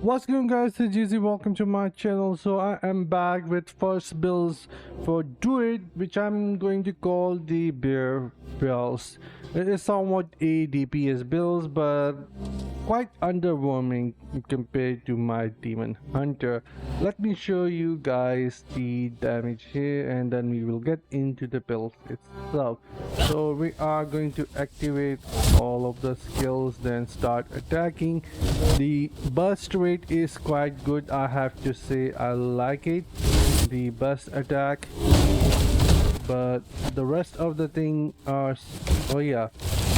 What's going on, guys? It's Easy. Welcome to my channel. So I am back with first builds for Druid, which I'm going to call the bear builds. It is somewhat a DPS builds, but quite underwhelming compared to my demon hunter. Let me show you guys the damage here, and then we will get into the build itself. So we are going to activate all of the skills, then start attacking. The burst rate is quite good, I have to say. I like it, the burst attack, but the rest of the thing are oh yeah.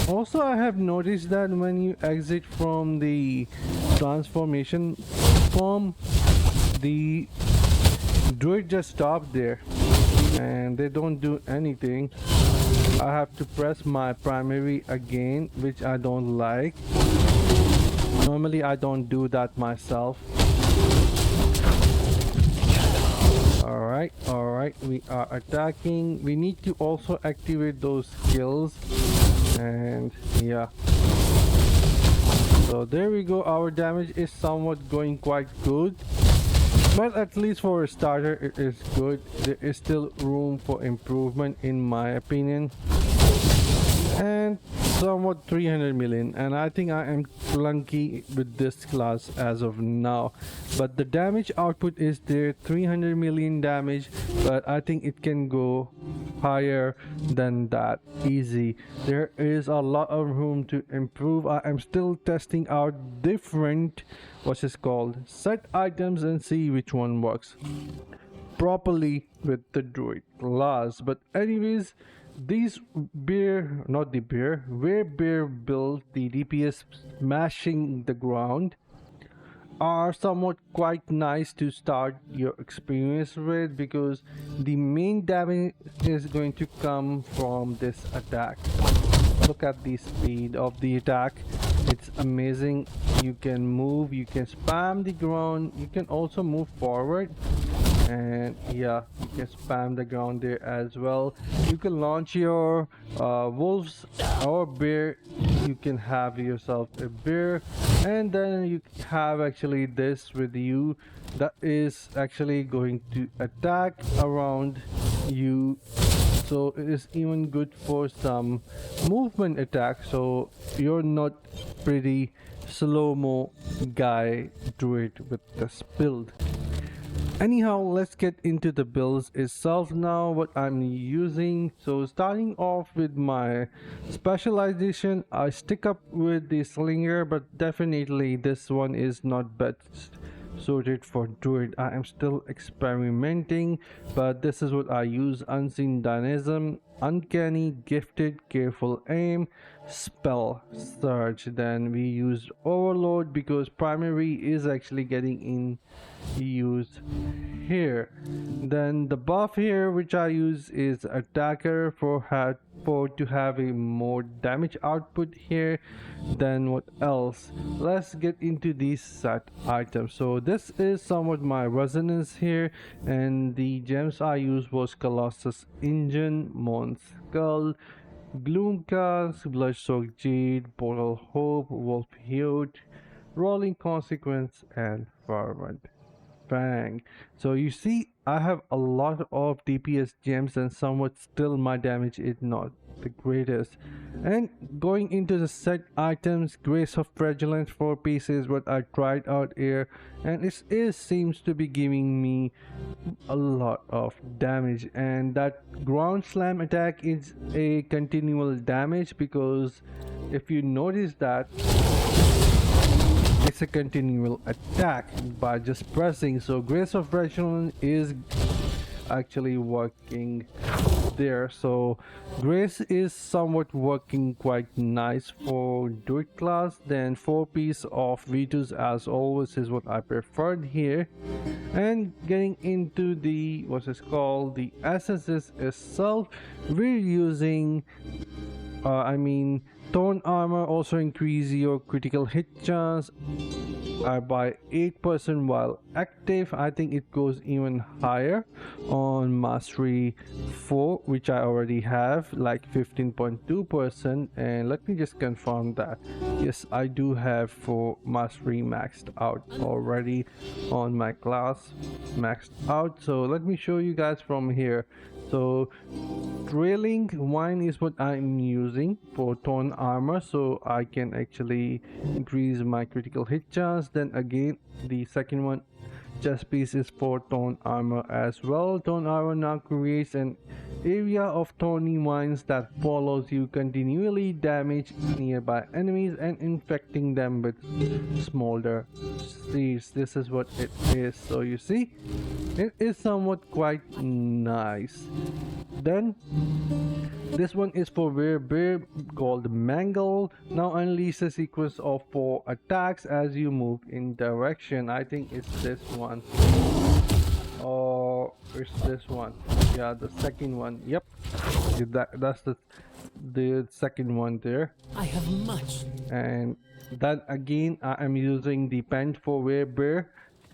Also, I have noticed that when you exit from the transformation form, the druid just stops there and they don't do anything. I have to press my primary again, which I don't like. Normally I don't do that myself. Alright, we are attacking. We need to also activate those skills, and yeah, so there we go. Our damage is somewhat going quite good, but at least for a starter it is good. There is still room for improvement in my opinion. And somewhat 300 million, and I think I am clunky with this class as of now, but the damage output is there, 300 million damage, but I think it can go higher than that easy. There is a lot of room to improve. I am still testing out different set items and see which one works properly with the druid class. But anyways, these bear build, the DPS smashing the ground, are somewhat quite nice to start your experience with, because the main damage is going to come from this attack. Look at the speed of the attack, it's amazing. You can move, you can spam the ground, you can also move forward, and yeah, you can spam the ground there as well. You can launch your wolves or bear. You can have yourself a bear, and then you have actually this with you that is actually going to attack around you. So it is even good for some movement attack, so you're not pretty slow-mo guy druid with this build. Anyhow, let's get into the builds itself now, what I'm using. So starting off with my specialization, I stick up with the slinger, but definitely this one is not best suited for druid. I am still experimenting, but this is what I use: unseen dynamism, uncanny, gifted, careful aim, spell search. Then we use overload because primary is actually getting in used here. Then the buff here which I use is attacker for to have a more damage output here. Then what else? Let's get into these set items. So this is somewhat my resonance here, and the gems I used was Colossus Engine, Moon Skull, Gloomcast, Bloodsoaked Jade, Portal Hope, Wolf Hute, Rolling Consequence, and Fervent Fang. So you see, I have a lot of DPS gems, and somewhat still my damage is not the greatest. And going into the set items, Grace of Fragilance 4 pieces, what I tried out here, and it seems to be giving me a lot of damage. And that ground slam attack is a continual damage, because if you notice that it's a continual attack by just pressing. So Grace of Fragilance is actually working there. So Grace is somewhat working quite nice for Druid class. Then 4 piece of V2s as always is what I preferred here. And getting into the the essences itself, we're using Thorn armor also increase your critical hit chance, are by 8% while active. I think it goes even higher on mastery 4, which I already have, like 15.2%. And let me just confirm that yes, I do have for mastery maxed out already on my class, maxed out. So let me show you guys from here. So trailing wine is what I'm using for torn armor, so I can actually increase my critical hit chance. Then again, the second one, chest piece, is for torn armor as well. Torn armor now creates an area of thorny vines that follows you, continually damage nearby enemies and infecting them with smolder seeds. This is what it is. So you see, it is somewhat quite nice. Then this one is for bear called Mangle. Now unleash a sequence of 4 attacks as you move in direction. I think it's this one. Or it's this one. Yeah, the second one. Yep. That's the second one there. I have much. And then again, I am using the pen for bear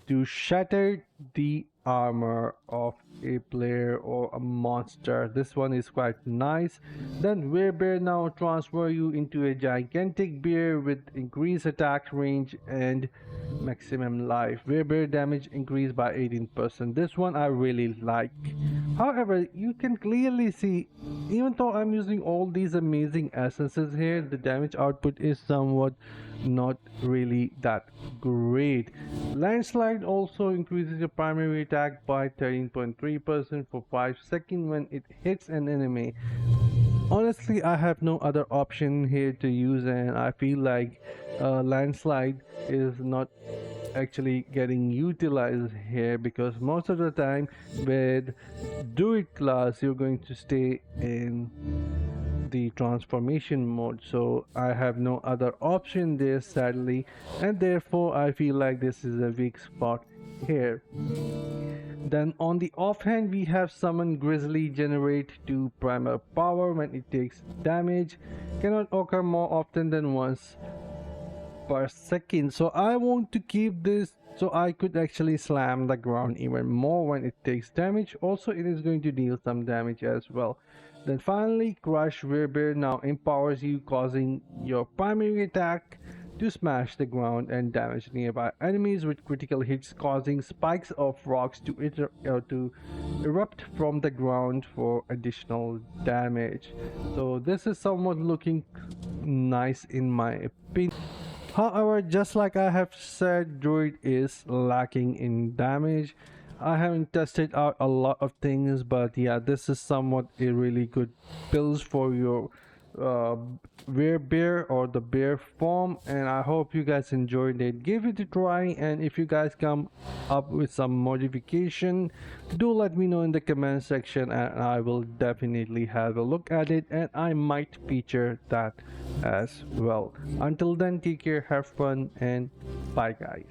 to shatter the armor of a player or a monster. This one is quite nice. Then bear now transfer you into a gigantic bear with increased attack range and maximum life. Bear damage increased by 18%. This one I really like. However, you can clearly see, even though I'm using all these amazing essences here, the damage output is somewhat not really that great. Landslide also increases your primary attack by 13.3% for 5 seconds when it hits an enemy. Honestly, I have no other option here to use, and I feel like landslide is not actually getting utilized here, because most of the time with Druid class you're going to stay in the transformation mode, so I have no other option there, sadly, and therefore I feel like this is a weak spot here. Then on the offhand, we have summon Grizzly, generate 2 primal power when it takes damage, cannot occur more often than once per second. So I want to keep this so I could actually slam the ground even more when it takes damage. Also, it is going to deal some damage as well. Then finally, Crush Bear now empowers you, causing your primary attack to smash the ground and damage nearby enemies with critical hits, causing spikes of rocks to erupt from the ground for additional damage. So this is somewhat looking nice in my opinion. However, just like I have said, Druid is lacking in damage. I haven't tested out a lot of things, but yeah, this is somewhat a really good build for your bear or the bear form, and I hope you guys enjoyed it. Give it a try, and if you guys come up with some modification, do let me know in the comment section, and I will definitely have a look at it, and I might feature that as well. Until then, take care, have fun, and bye guys.